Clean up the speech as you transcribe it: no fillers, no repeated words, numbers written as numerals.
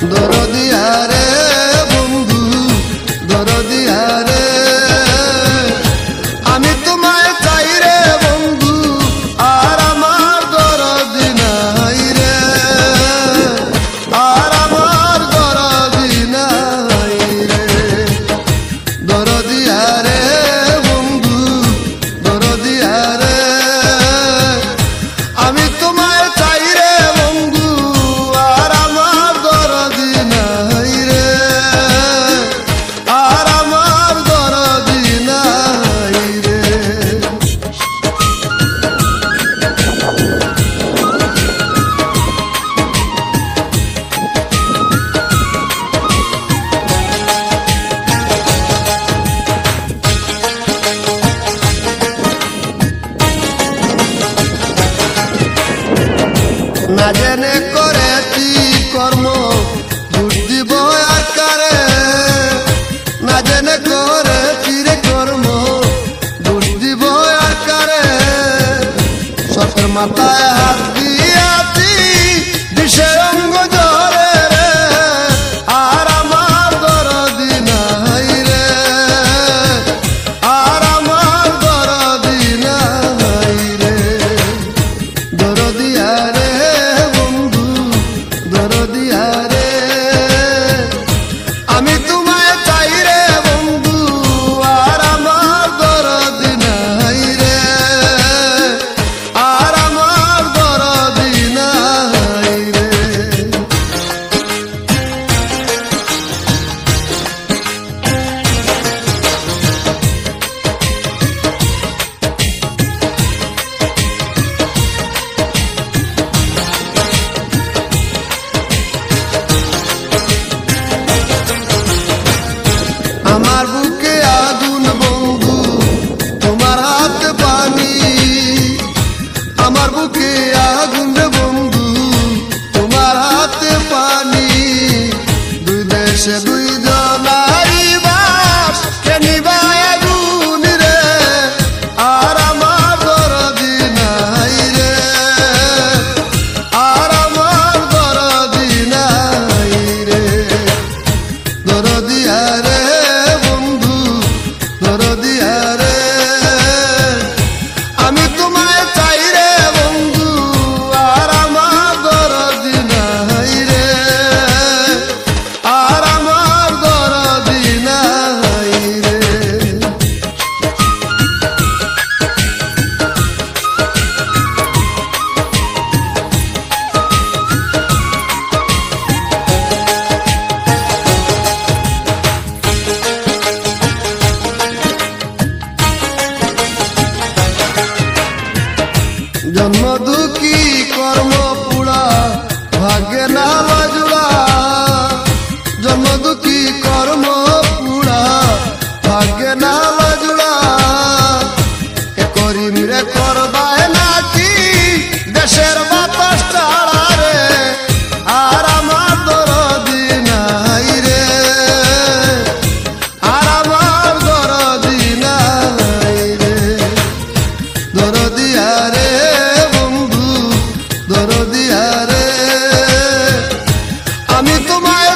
দরদিয়া রে বন্ধু দরদিয়া রে আমি তোমায় চাই রে বন্ধু আর আমার দরদি নাই রে আর আমার দরদি নাই রে দরদিয়া রে বন্ধু দরদিয়া রে আমি তোমায় চাই রে বন্ধু আর আমার দরদি নাই রে আর আমার দরদি নাই রে না জেনে করেছি কর্ম দোষ দিব আর কারে না জেনে করেছি রে কর্ম দোষ দিব আর কারে সতের মাথায় হাত দিয়াছি বিষে অঙ্গ জরে রে আর আমার দরদি নাই রে আর আমার দরদি নাই রে দরদিয়া রে বন্ধু দরদিয়া রে আমি তোমায় চাই রে বন্ধু আর আমার দরদি নাই রে আর আমার দরদি নাই রে আমার বুকে আগুন বন্ধু তোমার হাতে পানি আমার বুকে আগুন রে বন্ধু তোমার হাতে পানি দুই দেশে দুই জনাই বাস কে নিভায় আগুন রে আর আমার দরদি নাই রে আর আমার দরদি নাই রে দরদিয়া রে বন্ধু দরদিয়া রে আমি তোমায় চাই রে বন্ধু আর আমার দরদি নাই রে আর আমার দরদি নাই রে জন্ম দুঃখী কর্ম পুরা ভাগ্যে না বাজুড়া জন্ম দুঃখী কর্ম পুরা ভাগ্যে না বাজুড়া এ করিম রে করবায় নাকি দেশের বাতাস টাড়া রে আর আমার দরদি নাই রে আর আমার দরদি নাই রে দরদিয়া রে বন্ধু দরদিয়া রে আমি তোমায়